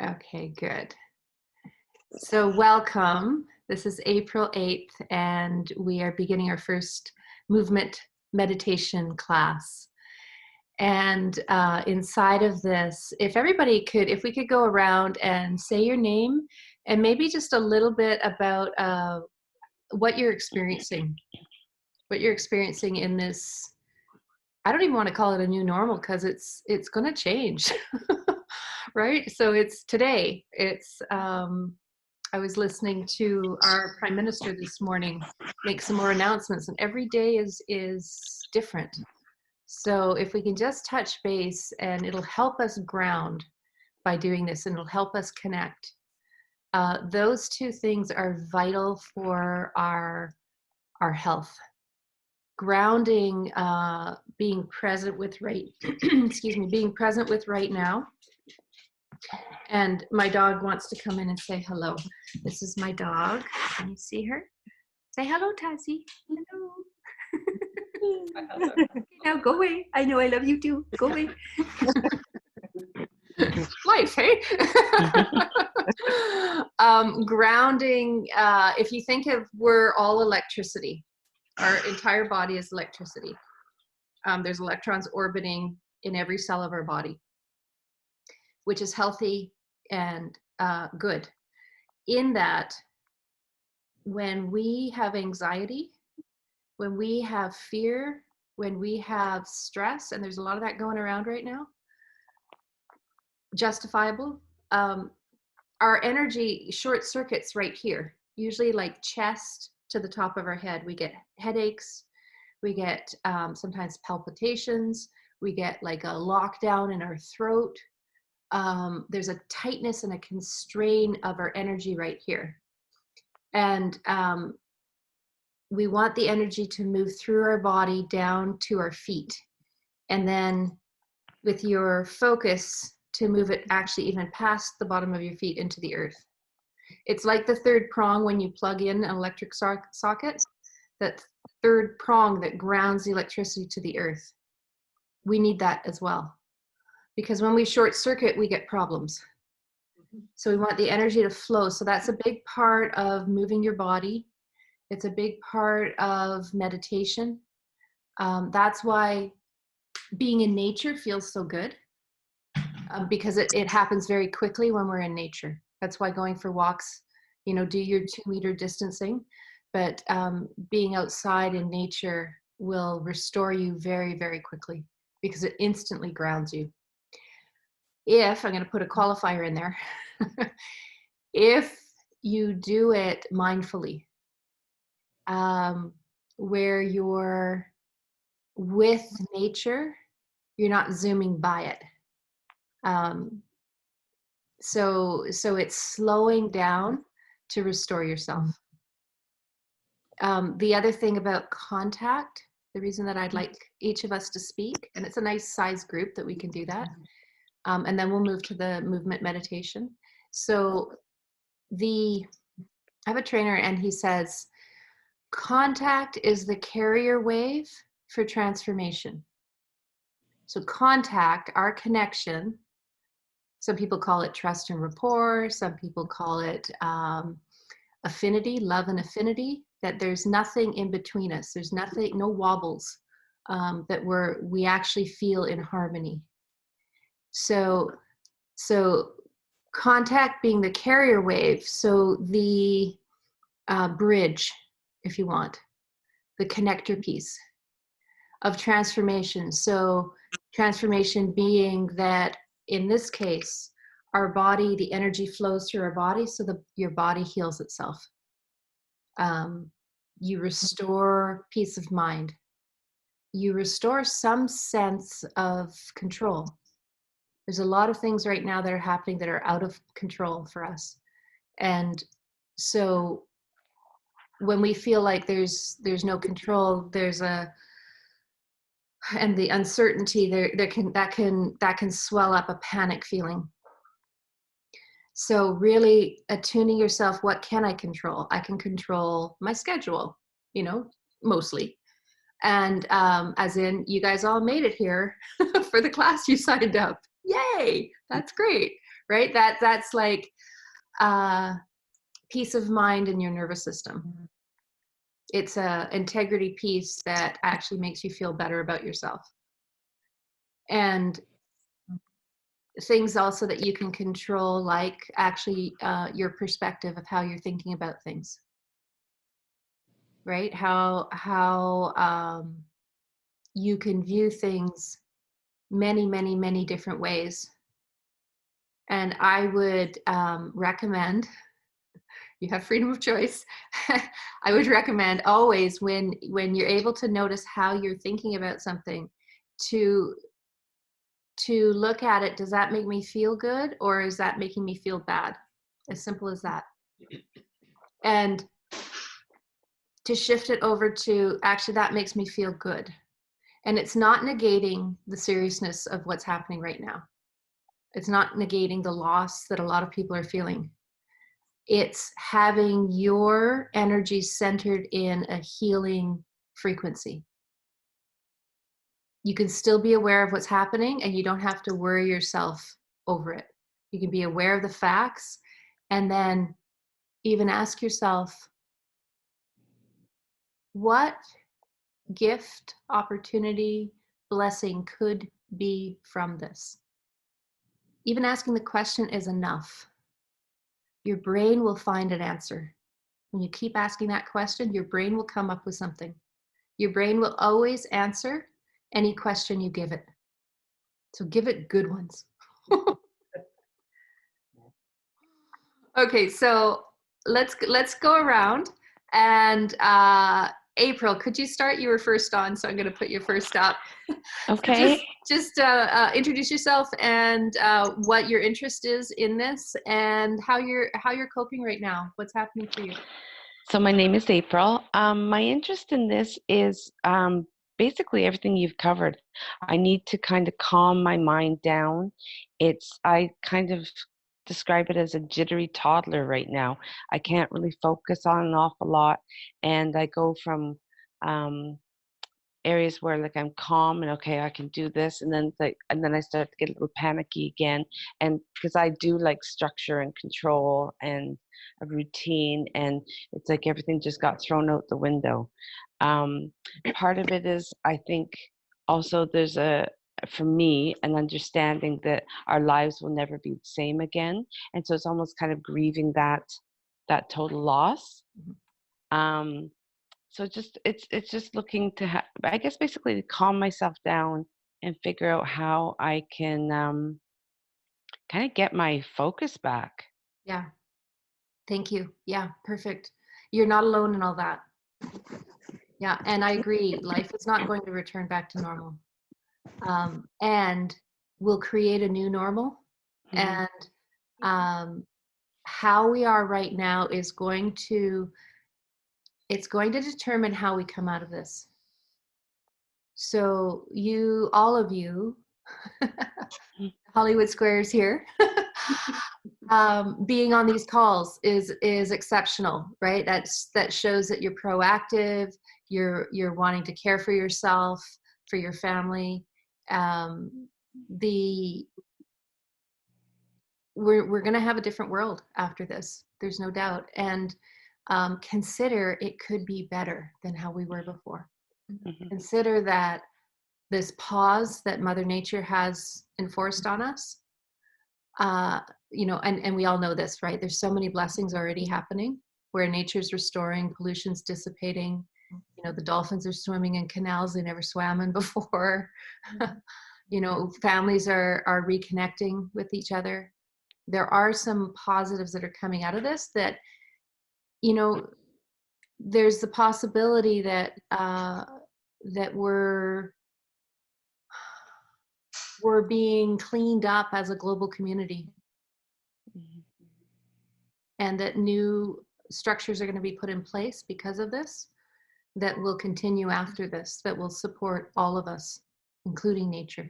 Okay, good. So welcome. This is April 8th, and we are beginning our first movement meditation class. And inside of this, if we could go around and say your name and maybe just a little bit about what you're experiencing in this. I don't even want to call it a new normal because it's going to change. Right? So it's today. I was listening to our Prime Minister this morning make some more announcements, and every day is different. So if we can just touch base, and it'll help us ground by doing this, and it'll help us connect. Those two things are vital for our health. Grounding, being present with being present with right now. And my dog wants to come in and say hello. This is my dog. Can you see her? Say hello, Tassie. Hello. Now go away. I know I love you too. Go away. Life, hey? Grounding, if you think of, we're all electricity. Our entire body is electricity. There's electrons orbiting in every cell of our body, which is healthy and good. In that, when we have anxiety, when we have fear, when we have stress, and there's a lot of that going around right now, justifiable, our energy short circuits right here, usually like chest to the top of our head. We get headaches, we get sometimes palpitations, we get like a lockdown in our throat. There's a tightness and a constraint of our energy right here. And we want the energy to move through our body down to our feet. And then with your focus to move it actually even past the bottom of your feet into the earth. It's like the third prong when you plug in an electric socket, that third prong that grounds the electricity to the earth. We need that as well. Because when we short circuit, we get problems. So we want the energy to flow. So that's a big part of moving your body. It's a big part of meditation. That's why being in nature feels so good, because it happens very quickly when we're in nature. That's why going for walks, do your 2-meter distancing, but being outside in nature will restore you very, very quickly because it instantly grounds you. If, I'm going to put a qualifier in there, if you do it mindfully, where you're with nature, you're not zooming by it. So it's slowing down to restore yourself. The other thing about contact, the reason that I'd like each of us to speak, and it's a nice size group that we can do that, and then we'll move to the movement meditation. So I have a trainer, and he says, contact is the carrier wave for transformation. So contact, our connection, some people call it trust and rapport, some people call it affinity, love and affinity, that there's nothing in between us. There's nothing, no wobbles, that we actually feel in harmony. So contact being the carrier wave, so the bridge, if you want, the connector piece of transformation. So transformation being that, in this case, our body, the energy flows through our body, so your body heals itself. You restore peace of mind. You restore some sense of control. There's a lot of things right now that are happening that are out of control for us. And so when we feel like there's no control, and the uncertainty that can swell up a panic feeling. So really attuning yourself, what can I control? I can control my schedule, mostly. And as in, you guys all made it here for the class you signed up. Yay, that's great, right? That's like peace of mind in your nervous system. It's a integrity piece that actually makes you feel better about yourself. And things also that you can control, like actually your perspective of how you're thinking about things, right? How you can view things many, many, many different ways. And I would recommend, you have freedom of choice. I would recommend always when you're able to notice how you're thinking about something, to look at it. Does that make me feel good, or is that making me feel bad? As simple as that. And to shift it over to, actually, that makes me feel good. And it's not negating the seriousness of what's happening right now. It's not negating the loss that a lot of people are feeling. It's having your energy centered in a healing frequency. You can still be aware of what's happening, and you don't have to worry yourself over it. You can be aware of the facts, and then even ask yourself, what gift, opportunity, blessing could be from this? Even asking the question is enough. Your brain will find an answer. When you keep asking that question, your brain will come up with something. Your brain will always answer any question you give it. So give it good ones. Okay, so let's go around, and April, could you start? You were first on, so I'm going to put you first up. Okay. So just introduce yourself and what your interest is in this, and how you're coping right now. What's happening for you? So my name is April. My interest in this is basically everything you've covered. I need to kind of calm my mind down. I kind of describe it as a jittery toddler right now. I can't really focus on an awful lot, and I go from areas where like I'm calm and okay, I can do this, and then I start to get a little panicky again. And because I do like structure and control and a routine, and it's like everything just got thrown out the window. Um, Part of it is, I think, also there's for me, an understanding that our lives will never be the same again, and so it's almost kind of grieving that total loss. Um, so it's just looking to I guess basically to calm myself down and figure out how I can kind of get my focus back. Yeah, thank you. Yeah, perfect. You're not alone in all that. Yeah, and I agree. Life is not going to return back to normal. And we'll create a new normal. Mm-hmm. And how we are right now is it's going to determine how we come out of this. So all of you, Hollywood Squares here, being on these calls is exceptional, right? That shows that you're proactive, you're wanting to care for yourself, for your family. We're going to have a different world after this. There's no doubt. And consider it could be better than how we were before. Mm-hmm. Consider that this pause that Mother Nature has enforced on us, and we all know this, right? There's so many blessings already happening where nature's restoring, pollution's dissipating. The dolphins are swimming in canals they never swam in before. Families are reconnecting with each other. There are some positives that are coming out of this, that there's the possibility that we're being cleaned up as a global community, and that new structures are going to be put in place because of this, that will continue after this, that will support all of us, including nature.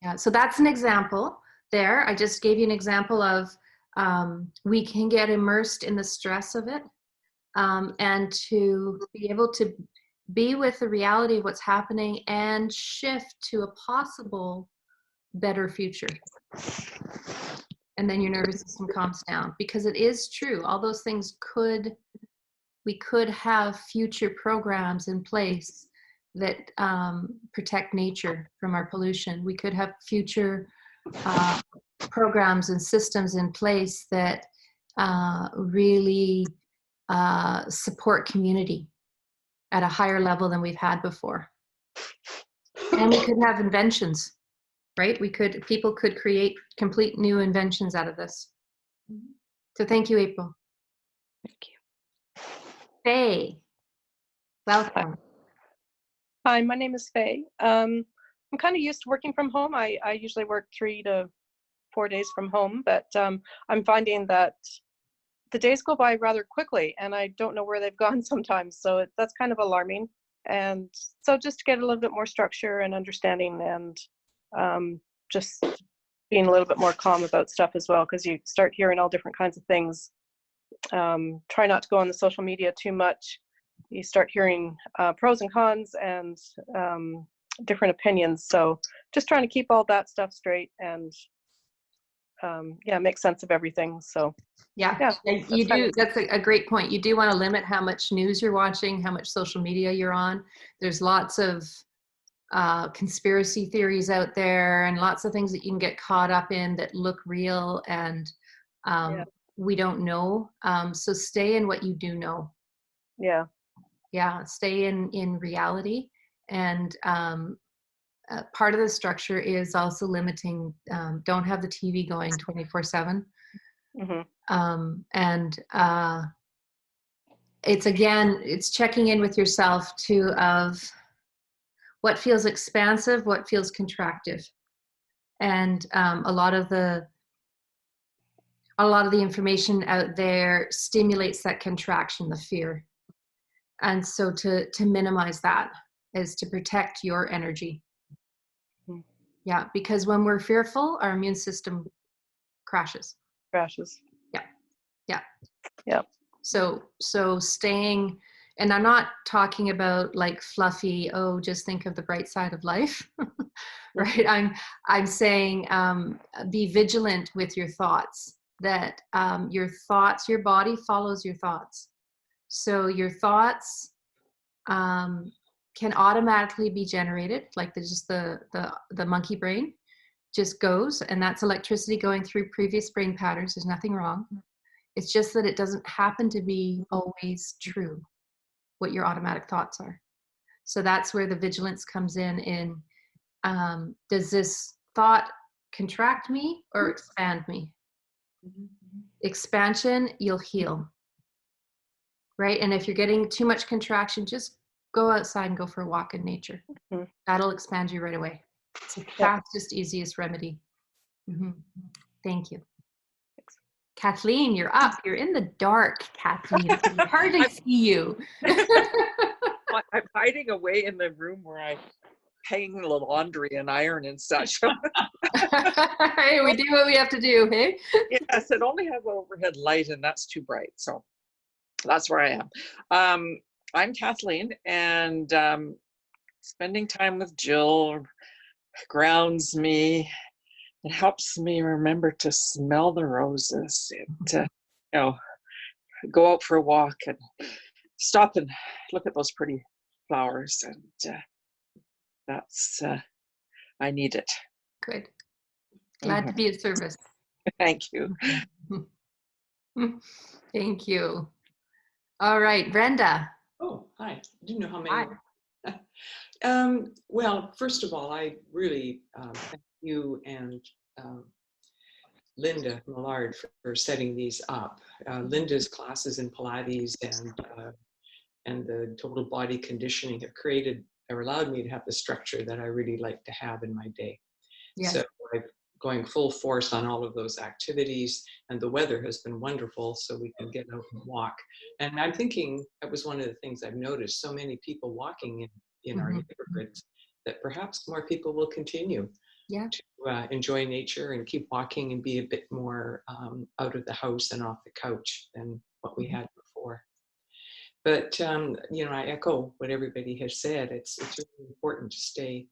Yeah, so that's an example there. I just gave you an example of we can get immersed in the stress of it, and to be able to be with the reality of what's happening and shift to a possible better future. And then your nervous system calms down, because it is true. All those things we could have future programs in place that protect nature from our pollution. We could have future programs and systems in place that really support community at a higher level than we've had before. And we could have inventions, right? People could create complete new inventions out of this. So thank you, April. Thank you. Faye, welcome. Hi, my name is Faye. I'm kind of used to working from home. I usually work 3 to 4 days from home, but I'm finding that the days go by rather quickly and I don't know where they've gone sometimes. So that's kind of alarming. And so just to get a little bit more structure and understanding, and just being a little bit more calm about stuff as well, because you start hearing all different kinds of things. Try not to go on the social media too much. You start hearing pros and cons and different opinions. So just trying to keep all that stuff straight and make sense of everything. So yeah, you do. That's a great point. You do want to limit how much news you're watching, how much social media you're on. There's lots of conspiracy theories out there and lots of things that you can get caught up in that look real, and we don't know. So stay in what you do know. Yeah, stay in reality. And part of the structure is also limiting, don't have the TV going 24/7. And it's checking in with yourself too, of what feels expansive, what feels contractive. And a lot of the information out there stimulates that contraction, the fear. And so to minimize that is to protect your energy. Yeah, because when we're fearful, our immune system crashes. Yeah. So staying, and I'm not talking about like fluffy, oh, just think of the bright side of life, right? I'm saying be vigilant with your thoughts, that your body follows your thoughts. So your thoughts can automatically be generated, like the monkey brain just goes, and that's electricity going through previous brain patterns. There's nothing wrong. It's just that it doesn't happen to be always true what your automatic thoughts are. So that's where the vigilance comes in does this thought contract me or expand me? Expansion, you'll heal, right? And if you're getting too much contraction, just go outside and go for a walk in nature. That'll expand you right away. It's the fastest, easiest remedy. Thank you. Kathleen, you're up. You're in the dark, Kathleen. I can hardly see you. I'm hiding away in the room where I hang the laundry and iron and such. Hey, we do what we have to do, hey? Yes, it only has overhead light and that's too bright. So that's where I am. I'm Kathleen, and spending time with Jill grounds me. It helps me remember to smell the roses, and go out for a walk and stop and look at those pretty flowers, and that's I need it. Good. Glad to be of service. Thank you. Thank you. All right, Brenda. Oh, hi. I didn't know how many. Well, first of all, I really thank you and Linda Millard for setting these up. Linda's classes in Pilates and the total body conditioning have created or allowed me to have the structure that I really like to have in my day. Yes. So I'm going full force on all of those activities, and the weather has been wonderful, so we can get out and walk. And I'm thinking that was one of the things I've noticed, so many people walking in our neighborhoods, that perhaps more people will continue to enjoy nature and keep walking and be a bit more out of the house and off the couch than what we had before. But I echo what everybody has said. It's really important to stay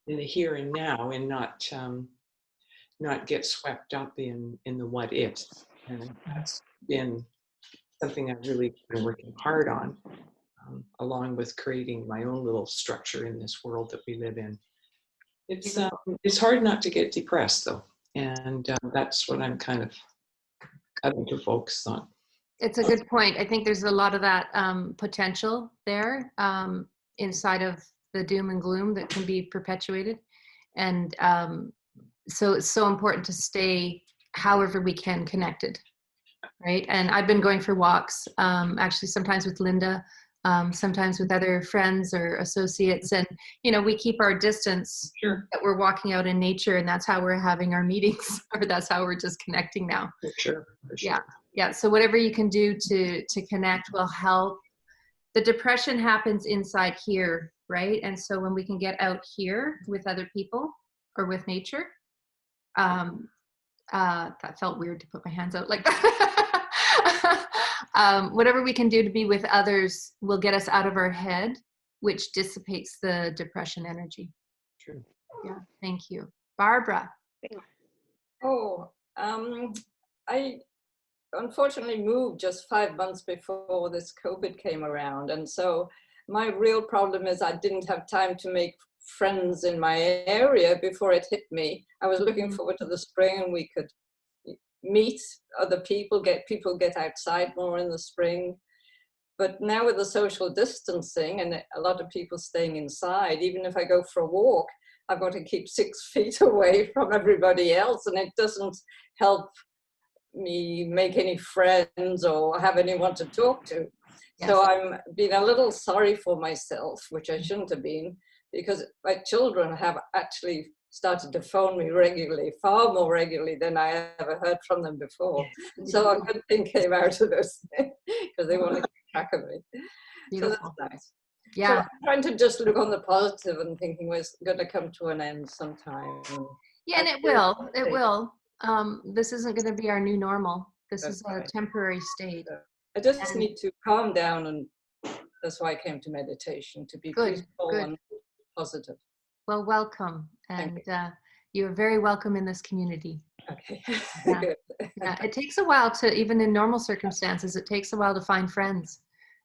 in the here and now, and not get swept up in the what ifs. And that's been something I've really been working hard on, along with creating my own little structure in this world that we live in. It's hard not to get depressed though, and that's what I'm kind of having to focus on. It's a good point. I think there's a lot of that potential there inside of the doom and gloom that can be perpetuated. And so it's so important to stay, however we can, connected, right? And I've been going for walks, actually sometimes with Linda, sometimes with other friends or associates. And, you know, we keep our distance. Sure. That we're walking out in nature, and that's how we're having our meetings, or that's how we're just connecting now. For sure. Yeah. Yeah. So whatever you can do to connect will help. The depression happens inside here, right? And so when we can get out here with other people or with nature, that felt weird to put my hands out like that. Whatever we can do to be with others will get us out of our head, which dissipates the depression energy. True. Yeah. Thank you. Barbara. Oh, I unfortunately moved just 5 months before this COVID came around. And so my real problem is I didn't have time to make friends in my area before it hit me. I was looking forward to the spring and we could meet other people, get outside more in the spring. But now with the social distancing and a lot of people staying inside, even if I go for a walk, I've got to keep 6 feet away from everybody else, and it doesn't help me make any friends or have anyone to talk to. Yes. So I'm being a little sorry for myself, which I shouldn't have been, because my children have actually started to phone me regularly, far more regularly than I ever heard from them before. So a good thing came out of this because they want to keep track of me. Beautiful. So that's nice. Yeah. So I'm trying to just look on the positive and thinking, well, it's going to come to an end sometime. Yeah, and it will. It will. This isn't going to be our new normal. This is a temporary state. I just need to calm down, and that's why I came to meditation, to be peaceful and positive. Well, welcome, and you're very welcome in this community. Okay. Yeah. Yeah. It takes a while to, even in normal circumstances, it takes a while to find friends.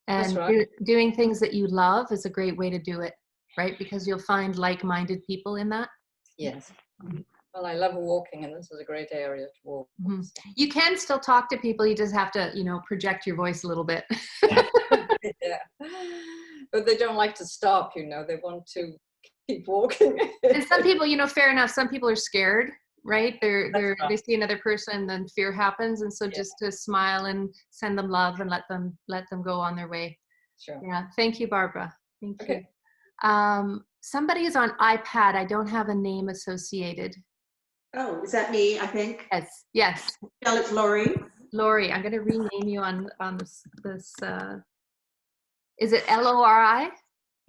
And doing things that you love is a great way to do it, right? Because you'll find like-minded people in that. Yes. Well, I love walking, and this is a great area to walk. Mm-hmm. You can still talk to people. You just have to, project your voice a little bit. Yeah. But they don't like to stop, they want to keep walking. And some people, fair enough. Some people are scared, right? They see another person, then fear happens. And so just to smile and send them love and let them go on their way. Sure. Yeah. Thank you, Barbara. Thank you. Somebody is on iPad. I don't have a name associated. Oh, is that me, I think? Yes. Well, it's Lori. Lori, I'm going to rename you on this is it L-O-R-I?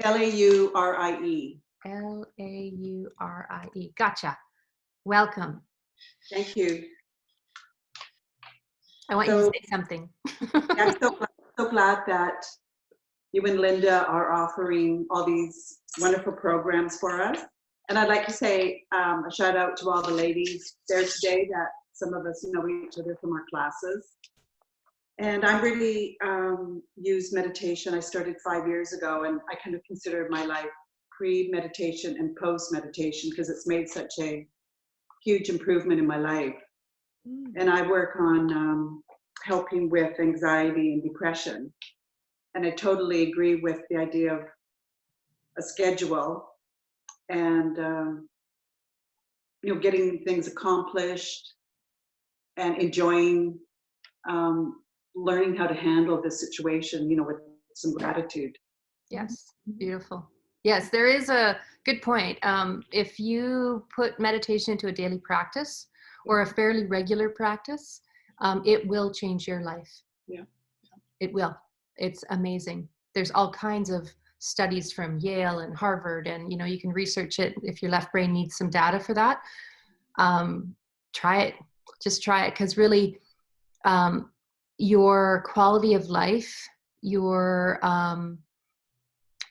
L-A-U-R-I-E. L-A-U-R-I-E. Gotcha. Welcome. Thank you. I want you to say something. I'm so glad that you and Linda are offering all these wonderful programs for us. And I'd like to say a shout out to all the ladies there today, that some of us know each other from our classes. And I really use meditation. I started 5 years ago, and I kind of consider my life pre-meditation and post-meditation because it's made such a huge improvement in my life. And I work on helping with anxiety and depression. And I totally agree with the idea of a schedule and getting things accomplished and enjoying learning how to handle this situation, with some gratitude. Yes, beautiful. Yes, there is a good point. If you put meditation into a daily practice or a fairly regular practice, it will change your life. Yeah. It will. It's amazing. There's all kinds of studies from Yale and Harvard, and you can research it if your left brain needs some data for that. Try it. Just try it, because really your quality of life, your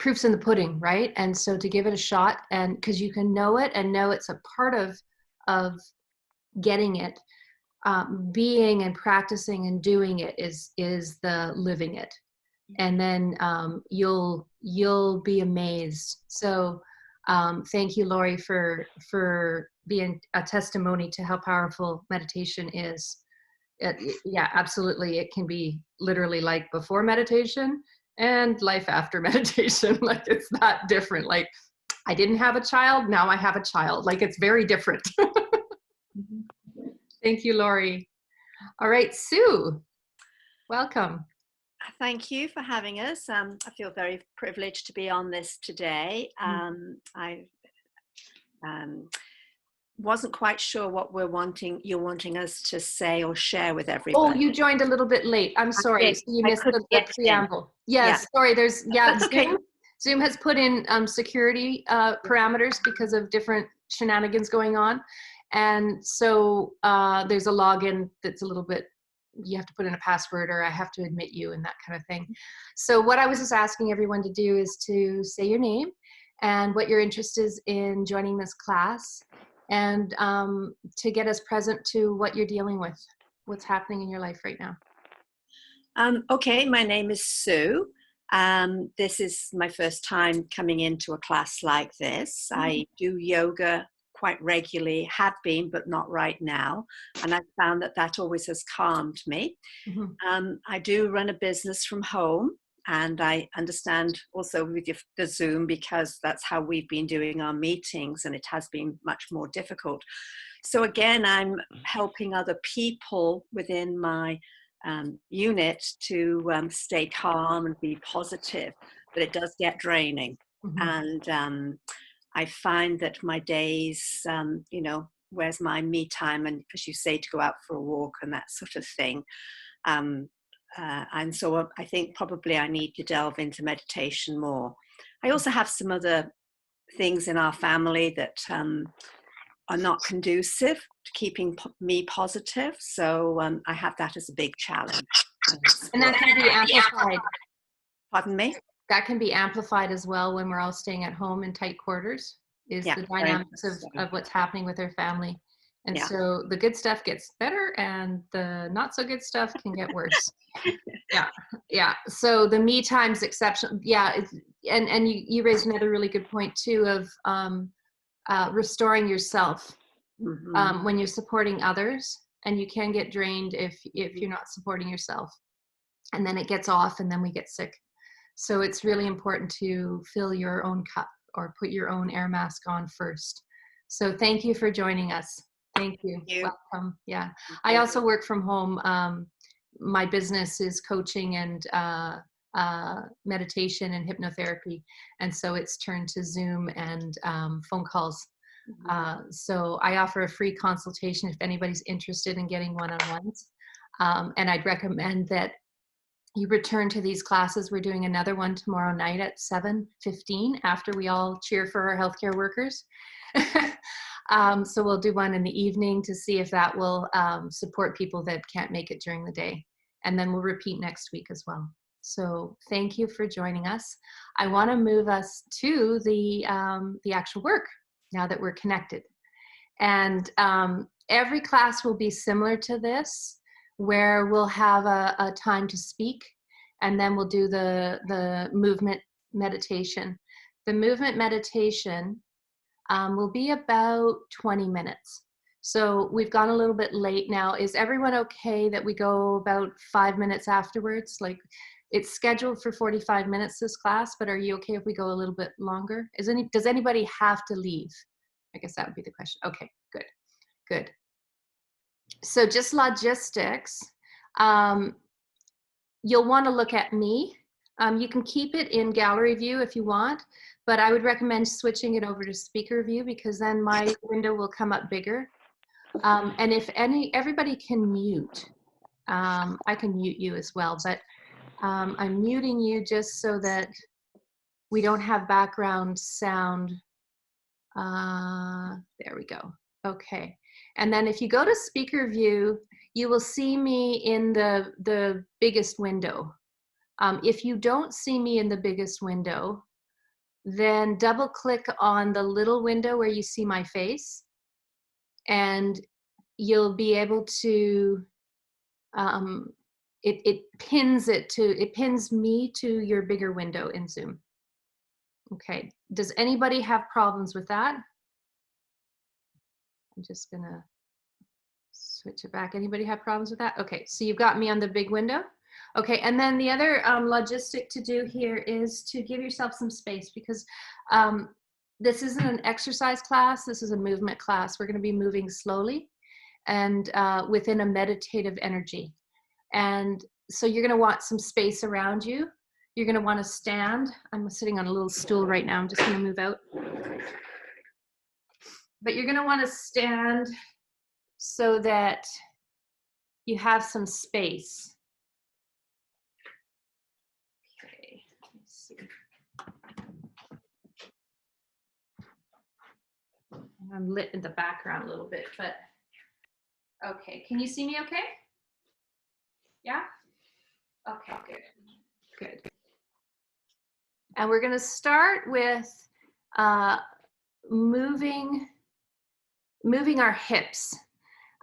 proof's in the pudding, right? And so to give it a shot, and because you can know it and know it's a part of getting it, being and practicing and doing it is the living it, and then you'll be amazed. So thank you, Lori, for being a testimony to how powerful meditation is. Yeah, absolutely. It can be literally like before meditation and life after meditation. Like it's that different. Like I didn't have a child, now I have a child. Like it's very different. Thank you, Lori. All right, Sue, welcome. Thank you for having us. I feel very privileged to be on this today. I wasn't quite sure what you're wanting us to say or share with everybody. Oh, you joined a little bit late. I'm sorry. So you missed the preamble. Yes, Yeah. sorry. There's Okay. Zoom has put in security parameters because of different shenanigans going on, and so there's a login that's a little bit. You have to put in a password, or I have to admit you, and that kind of thing. So what I was just asking everyone to do is to say your name and what your interest is in joining this class, and to get us present to what you're dealing with, what's happening in your life right now. Okay, my name is Sue. This is my first time coming into a class like this. I do yoga quite regularly, have been, but not right now. And I found that always has calmed me. I do run a business from home, and I understand also with the Zoom, because that's how we've been doing our meetings, and it has been much more difficult. So again, I'm helping other people within my unit to stay calm and be positive, but it does get draining. And I find that my days, where's my me time, and as you say, to go out for a walk and that sort of thing. And so I think probably I need to delve into meditation more. I also have some other things in our family that are not conducive to keeping me positive. So I have that as a big challenge. And that can be amplified. Pardon me? That can be amplified as well when we're all staying at home in tight quarters, is the dynamics of what's happening with our family. And so the good stuff gets better and the not so good stuff can get worse. Yeah. So the me time's exception. Yeah. And you raised another really good point too of restoring yourself when you're supporting others, and you can get drained if you're not supporting yourself, and then it gets off and then we get sick. So it's really important to fill your own cup or put your own air mask on first. So thank you for joining us. Thank you. Welcome. Yeah. I also work from home. My business is coaching and meditation and hypnotherapy. And so it's turned to Zoom and phone calls. So I offer a free consultation if anybody's interested in getting one-on-ones. And I'd recommend that you return to these classes. We're doing another one tomorrow night at 7:15 after we all cheer for our healthcare workers. So we'll do one in the evening to see if that will support people that can't make it during the day. And then we'll repeat next week as well. So thank you for joining us. I want to move us to the actual work now that we're connected. And every class will be similar to this, where we'll have a time to speak, and then we'll do the movement meditation. The movement meditation will be about 20 minutes. So we've gone a little bit late now. Is everyone okay that we go about 5 minutes afterwards? Like, it's scheduled for 45 minutes, this class, but are you okay if we go a little bit longer? Does anybody have to leave? I guess that would be the question. Okay, good. So just logistics, you'll want to look at me. You can keep it in gallery view if you want, but I would recommend switching it over to speaker view, because then my window will come up bigger. And if everybody can mute, I can mute you as well, but I'm muting you just so that we don't have background sound. There we go. Okay. And then if you go to speaker view, you will see me in the biggest window. If you don't see me in the biggest window, then double click on the little window where you see my face, and you'll be able to, it pins me to your bigger window in Zoom. Okay, does anybody have problems with that? I'm just gonna switch it back. Anybody have problems with that? Okay, so you've got me on the big window. Okay, and then the other logistic to do here is to give yourself some space, because this isn't an exercise class, this is a movement class. We're gonna be moving slowly and within a meditative energy. And so you're gonna want some space around you. You're gonna wanna stand. I'm sitting on a little stool right now. I'm just gonna move out. But you're gonna wanna stand so that you have some space. Okay, let's see. I'm lit in the background a little bit, but okay. Can you see me okay? Yeah? Okay, good. Good. And we're gonna start with moving our hips.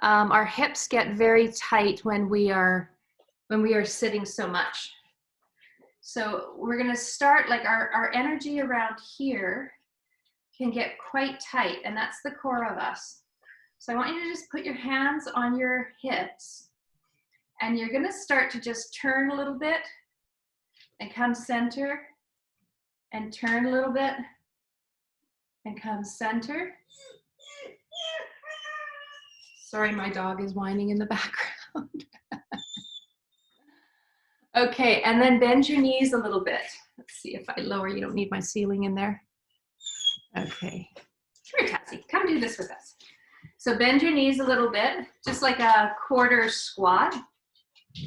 Our hips get very tight when we are sitting so much. So we're gonna start, like our energy around here can get quite tight, and that's the core of us. So I want you to just put your hands on your hips, and you're gonna start to just turn a little bit and come center, and turn a little bit and come center. Sorry, my dog is whining in the background. Okay, and then bend your knees a little bit. Let's see if I lower, you don't need my ceiling in there. Okay, come here, Tassie, come do this with us. So bend your knees a little bit, just like a quarter squat.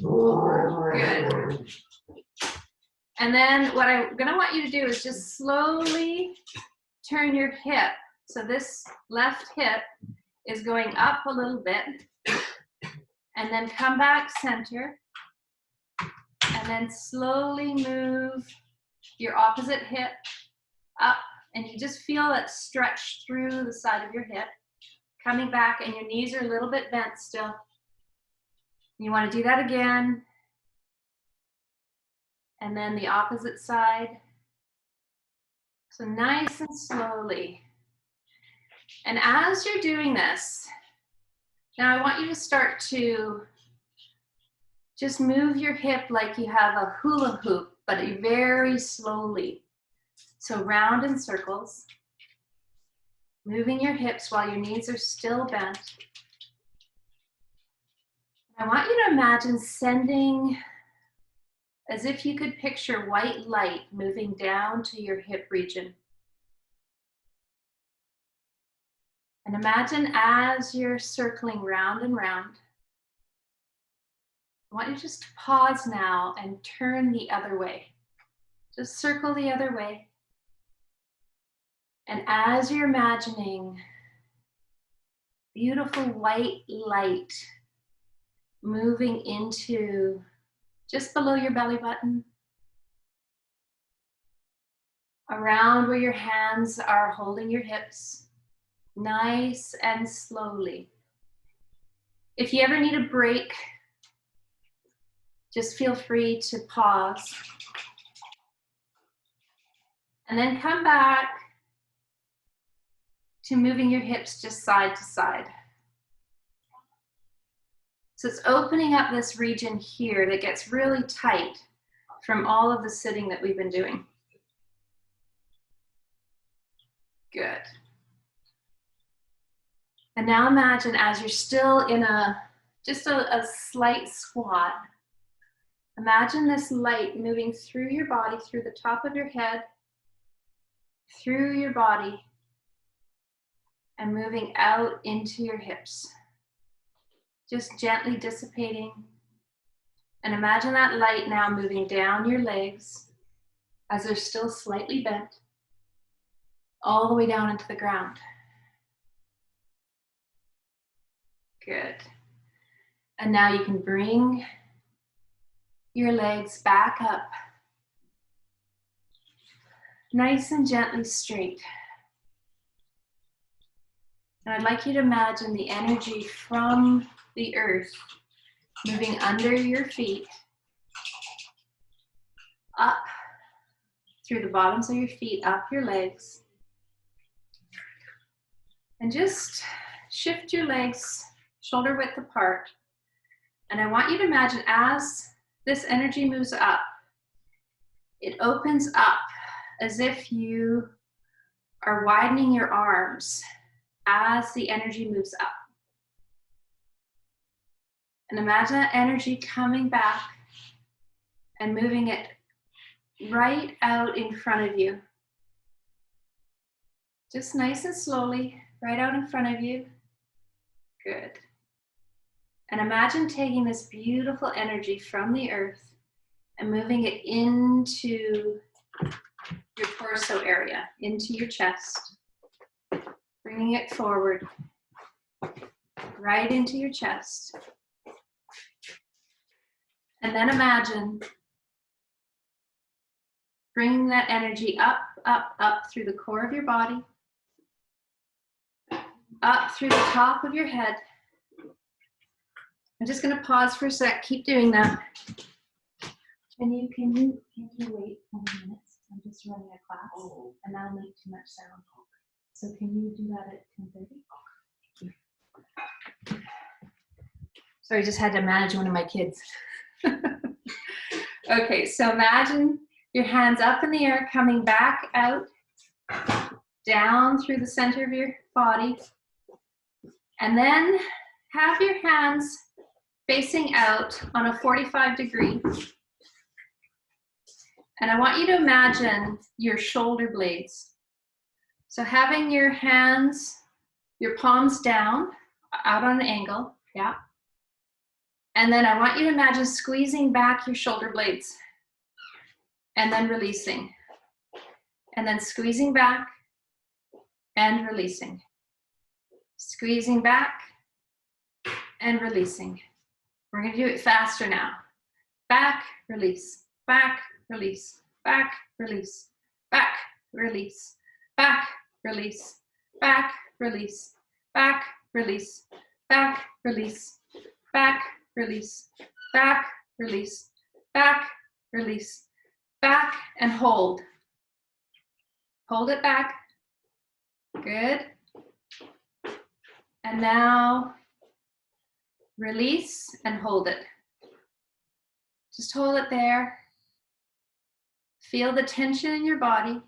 Good. And then what I'm gonna want you to do is just slowly turn your hip. So this left hip is going up a little bit, and then come back center, and then slowly move your opposite hip up, and you just feel it stretch through the side of your hip, coming back, and your knees are a little bit bent still. You want to do that again, and then the opposite side. So nice and slowly. And as you're doing this, now I want you to start to just move your hip like you have a hula hoop, but very slowly. So round in circles, moving your hips while your knees are still bent. I want you to imagine sending, as if you could picture white light moving down to your hip region. And imagine as you're circling round and round, I want you to just pause now and turn the other way. Just circle the other way. And as you're imagining beautiful white light moving into just below your belly button, around where your hands are holding your hips, nice and slowly. If you ever need a break, just feel free to pause. And then come back to moving your hips just side to side. So it's opening up this region here that gets really tight from all of the sitting that we've been doing. Good. And now imagine as you're still in just a slight squat, imagine this light moving through your body, through the top of your head, through your body, and moving out into your hips. Just gently dissipating. And imagine that light now moving down your legs as they're still slightly bent, all the way down into the ground. Good. And now you can bring your legs back up. nice and gently straight. And I'd like you to imagine the energy from the earth moving under your feet, up through the bottoms of your feet, up your legs. And just shift your legs shoulder width apart. And I want you to imagine as this energy moves up, it opens up as if you are widening your arms as the energy moves up. And imagine that energy coming back and moving it right out in front of you. Just nice and slowly, right out in front of you. Good. And imagine taking this beautiful energy from the earth and moving it into your torso area, into your chest. Bringing it forward, right into your chest. And then imagine bringing that energy up, up, up through the core of your body, up through the top of your head. I'm just going to pause for a sec. Keep doing that. Can you wait 20 minutes? I'm just running a class, and that'll make too much sound. So can you do that at 10:30? Sorry, I just had to manage one of my kids. Okay, so imagine your hands up in the air, coming back out, down through the center of your body, and then have your hands facing out on a 45-degree. And I want you to imagine your shoulder blades. So having your hands, your palms down, out on an angle, yeah. And then I want you to imagine squeezing back your shoulder blades and then releasing. And then squeezing back and releasing. Squeezing back and releasing. We're going to do it faster now. Back, release, back, release, back, release, back, release, back, release, back, release, back, release, back, release, back, release, back, release, back, release, back, and hold. Hold it back. Good. And now release and hold it. Just hold it there. Feel the tension in your body.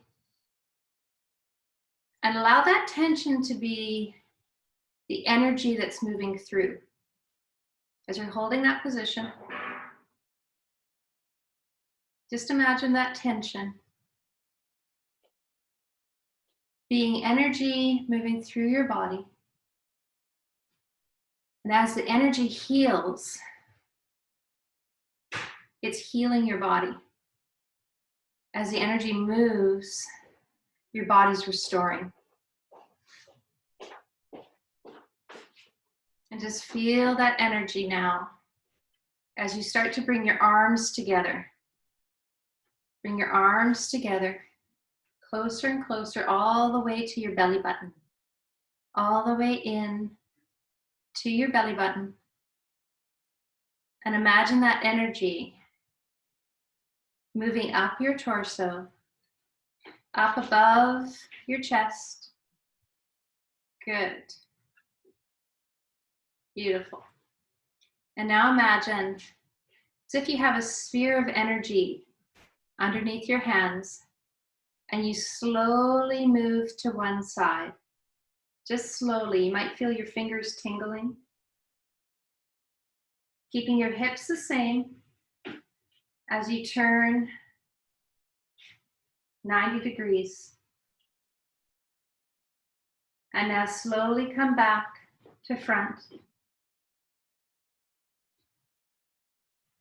And allow that tension to be the energy that's moving through. As you're holding that position, just imagine that tension being energy moving through your body. And as the energy heals, it's healing your body. As the energy moves, your body's restoring. And just feel that energy now as you start to bring your arms together. Bring your arms together, closer and closer, all the way to your belly button. All the way in to your belly button. And imagine that energy moving up your torso, up above your chest. Good. Beautiful. And now imagine as if you have a sphere of energy underneath your hands and you slowly move to one side. Just slowly. You might feel your fingers tingling. Keeping your hips the same as you turn 90 degrees. And now slowly come back to front.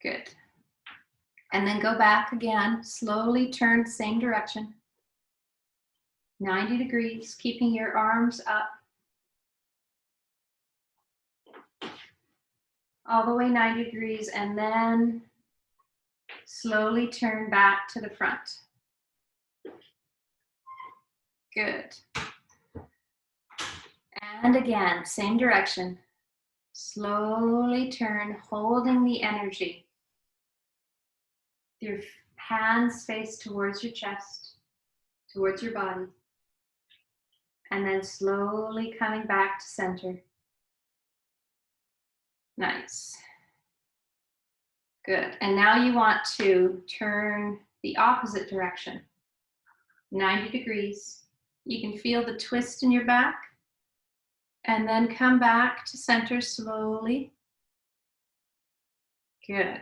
Good. And then go back again, slowly turn same direction. 90 degrees, keeping your arms up. All the way 90 degrees, and then slowly turn back to the front. Good. And again, same direction. Slowly turn, holding the energy. Your hands face towards your chest, towards your body. And then slowly coming back to center. Nice. Good. And now you want to turn the opposite direction, 90 degrees. You can feel the twist in your back. And then come back to center slowly. Good.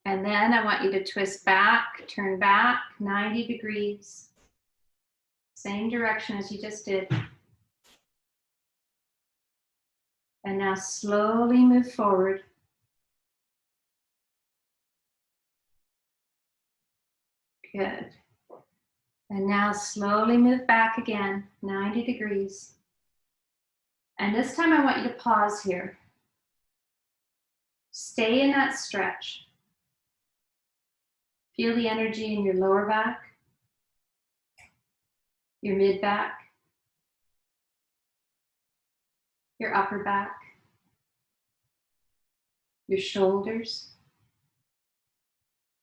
And then I want you to twist back, turn back 90 degrees. Same direction as you just did. And now slowly move forward. Good. And now slowly move back again, 90 degrees. And this time I want you to pause here. Stay in that stretch. Feel the energy in your lower back, your mid back, your upper back, your shoulders,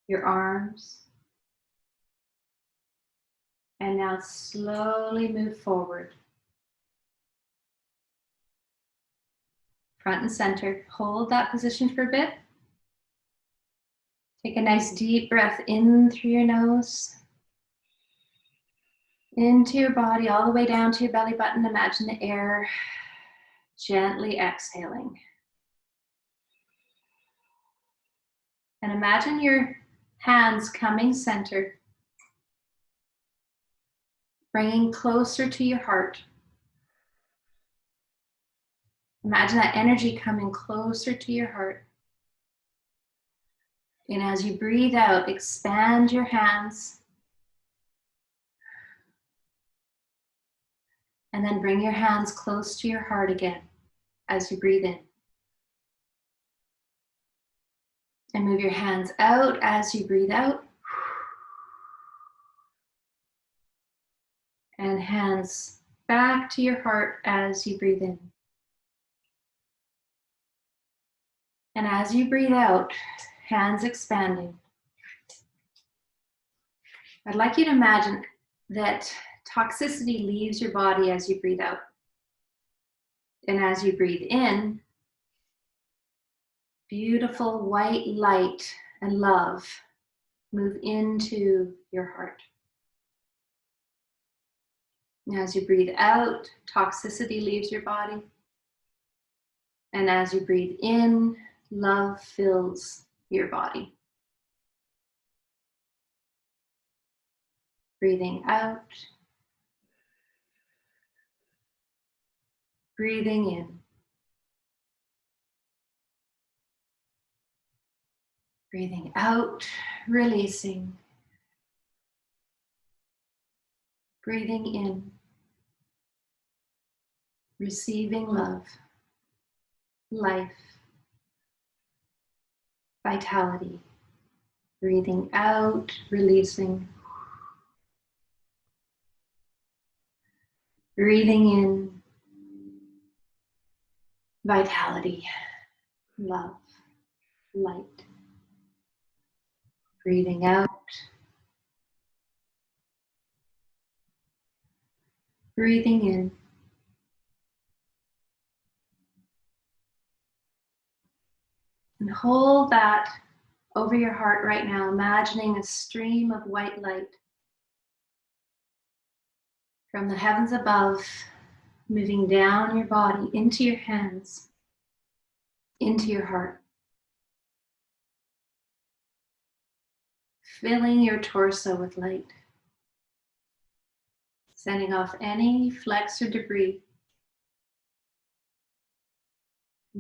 your arms. And now slowly move forward. Front and center. Hold that position for a bit. Take a nice deep breath in through your nose, into your body, all the way down to your belly button. Imagine the air gently exhaling. And imagine your hands coming center, bringing closer to your heart. Imagine that energy coming closer to your heart. And as you breathe out, expand your hands. And then bring your hands close to your heart again as you breathe in. And move your hands out as you breathe out. And hands back to your heart as you breathe in. And as you breathe out, hands expanding. I'd like you to imagine that toxicity leaves your body as you breathe out. And as you breathe in, beautiful white light and love move into your heart. And as you breathe out, toxicity leaves your body. And as you breathe in, love fills your body. Breathing out. Breathing in. Breathing out, releasing. Breathing in. Receiving love, life, vitality. Breathing out, releasing. Breathing in, vitality, love, light. Breathing out. Breathing in. And hold that over your heart right now, imagining a stream of white light from the heavens above, moving down your body, into your hands, into your heart. Filling your torso with light, sending off any flecks or debris.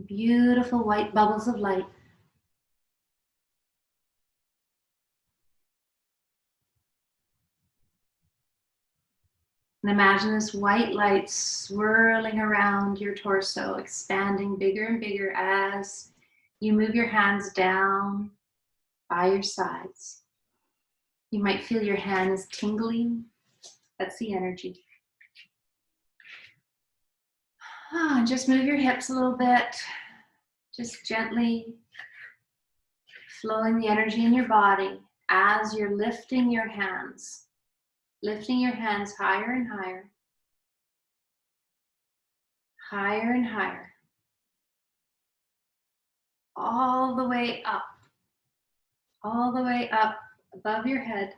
Beautiful white bubbles of light. And imagine this white light swirling around your torso, expanding bigger and bigger as you move your hands down by your sides. You might feel your hands tingling. That's the energy. Just move your hips a little bit. Just gently flowing the energy in your body as you're lifting your hands. Lifting your hands higher and higher. Higher and higher. All the way up. All the way up above your head.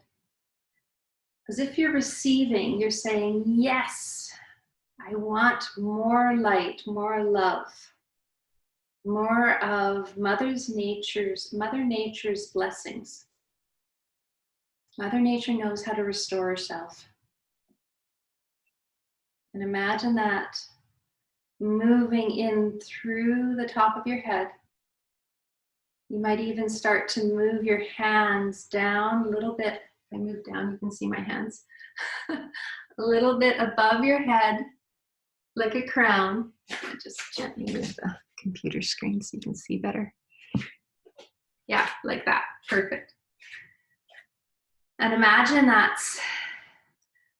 As if you're receiving, you're saying, yes, I want more light, more love, more of Mother Nature's blessings. Mother Nature knows how to restore herself. And imagine that moving in through the top of your head. You might even start to move your hands down a little bit. If I move down, you can see my hands. A little bit above your head, like a crown. Just gently move the computer screen so you can see better. Yeah, like that. Perfect. And imagine that's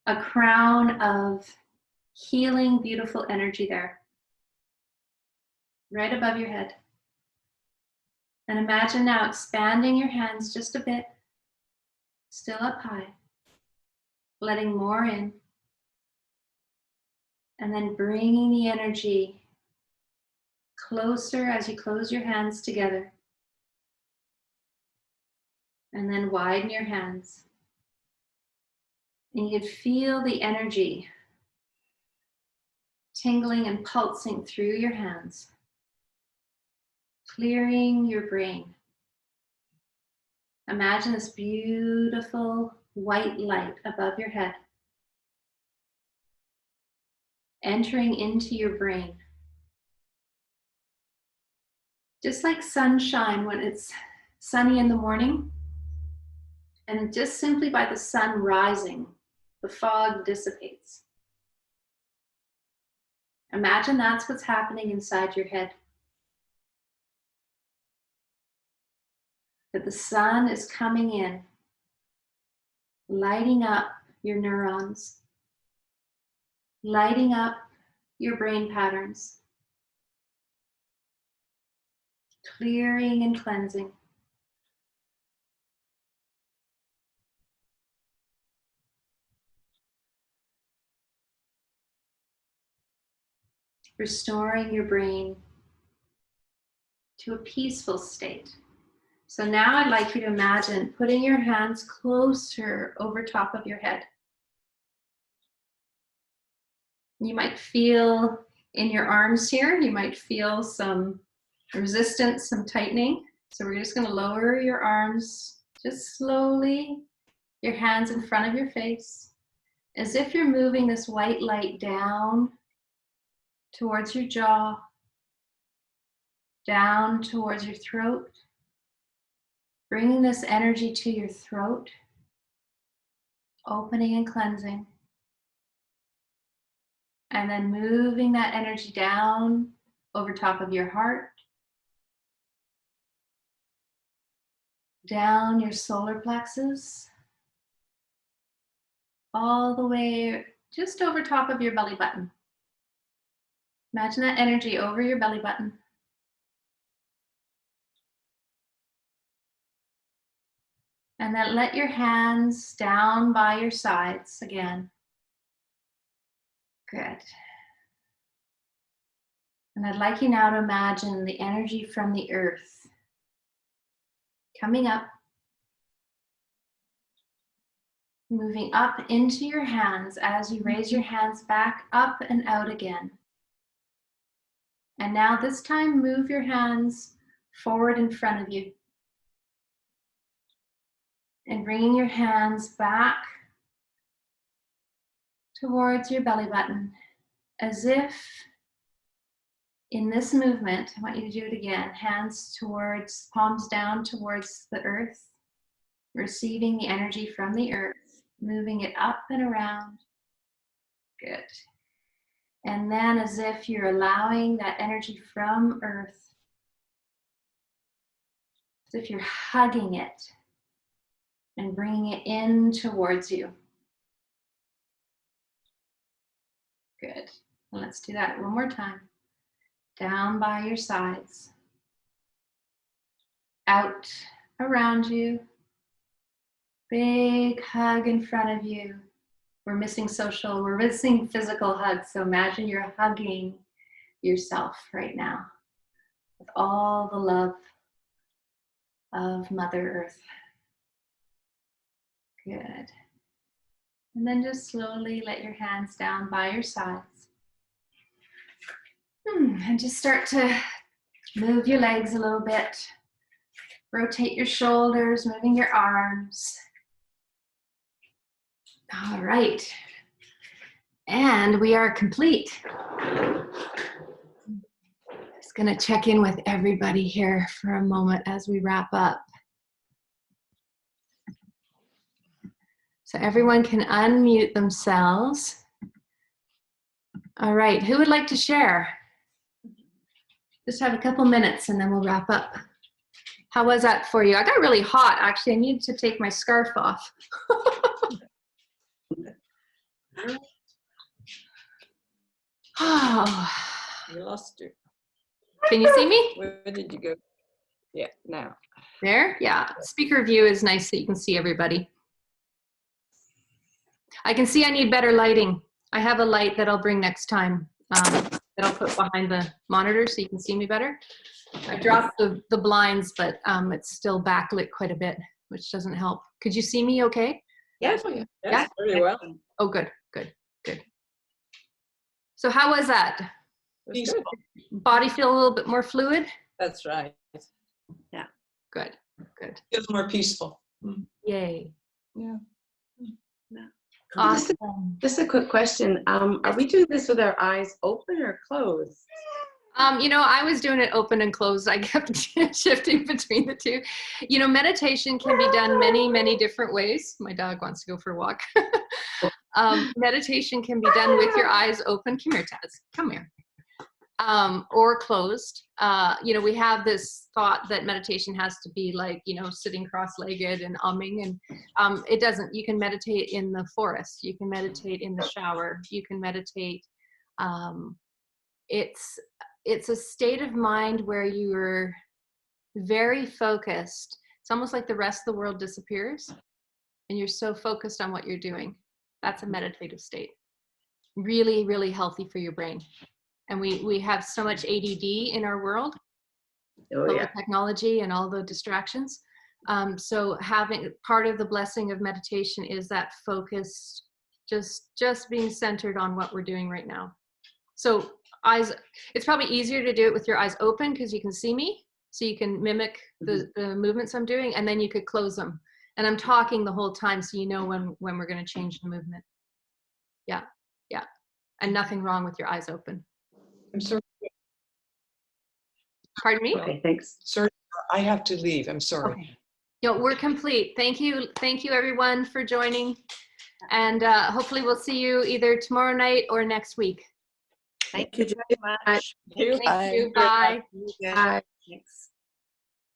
a crown of healing, beautiful energy there, right above your head. And imagine now expanding your hands just a bit, still up high, letting more in, and then bringing the energy closer as you close your hands together. And then widen your hands. And you'd feel the energy tingling and pulsing through your hands, clearing your brain. Imagine this beautiful white light above your head, entering into your brain. Just like sunshine when it's sunny in the morning, and just simply by the sun rising, the fog dissipates. Imagine that's what's happening inside your head. That the sun is coming in, lighting up your neurons, lighting up your brain patterns, clearing and cleansing. Restoring your brain to a peaceful state. So now I'd like you to imagine putting your hands closer over top of your head. You might feel in your arms here, you might feel some resistance, some tightening. So we're just going to lower your arms just slowly, your hands in front of your face, as if you're moving this white light down towards your jaw, down towards your throat, bringing this energy to your throat, opening and cleansing, and then moving that energy down over top of your heart, down your solar plexus, all the way just over top of your belly button. Imagine that energy over your belly button. And then let your hands down by your sides again. Good. And I'd like you now to imagine the energy from the earth coming up, moving up into your hands as you raise your hands back up and out again. And now this time, move your hands forward in front of you. And bringing your hands back towards your belly button, as if in this movement, I want you to do it again, hands towards, palms down towards the earth, receiving the energy from the earth, moving it up and around. Good. And then as if you're allowing that energy from earth, as if you're hugging it, and bringing it in towards you. Good. And let's do that one more time. Down by your sides. Out around you. Big hug in front of you. We're missing physical hugs. So imagine you're hugging yourself right now with all the love of Mother Earth. Good. And then just slowly let your hands down by your sides. And just start to move your legs a little bit. Rotate your shoulders, moving your arms. All right. And we are complete. Just going to check in with everybody here for a moment as we wrap up. So everyone can unmute themselves. All right, who would like to share? Just have a couple minutes and then we'll wrap up. How was that for you? I got really hot, actually. I needed to take my scarf off. Oh. We lost you. Can you see me? Where did you go? Yeah, now. There? Yeah. Speaker view is nice that you can see everybody. I can see I need better lighting. I have a light that I'll bring next time that I'll put behind the monitor so you can see me better. I dropped the blinds, but it's still backlit quite a bit, which doesn't help. Could you see me okay? Yes, Yeah? very well. Oh, good, good, good. So how was that? That's good. Body feel a little bit more fluid? That's right. Yeah. Good, good. Feels more peaceful. Yay. Yeah. Awesome. Just a quick question. Are we doing this with our eyes open or closed? You know, I was doing it open and closed. I kept shifting between the two. You know, meditation can be done many, many different ways. My dog wants to go for a walk. Meditation can be done with your eyes open. Come here, Taz. Come here. Or closed. You know, we have this thought that meditation has to be like, you know, sitting cross-legged and umming, and it doesn't. You can meditate in the forest. You can meditate in the shower. You can meditate. It's a state of mind where you're very focused. It's almost like the rest of the world disappears, and you're so focused on what you're doing. That's a meditative state. Really, really healthy for your brain. And we have so much ADD in our world, all the technology and all the distractions. So having part of the blessing of meditation is that focus, just being centered on what we're doing right now. So eyes, it's probably easier to do it with your eyes open because you can see me, so you can mimic the movements I'm doing, and then you could close them. And I'm talking the whole time, so you know when we're going to change the movement. Yeah, yeah, and nothing wrong with your eyes open. I'm sorry. Pardon me? Okay, thanks. Sorry, I have to leave. I'm sorry. Okay. No, we're complete. Thank you everyone for joining, and hopefully we'll see you either tomorrow night or next week. Thank you very much. Thank you. Bye. Bye. Thanks.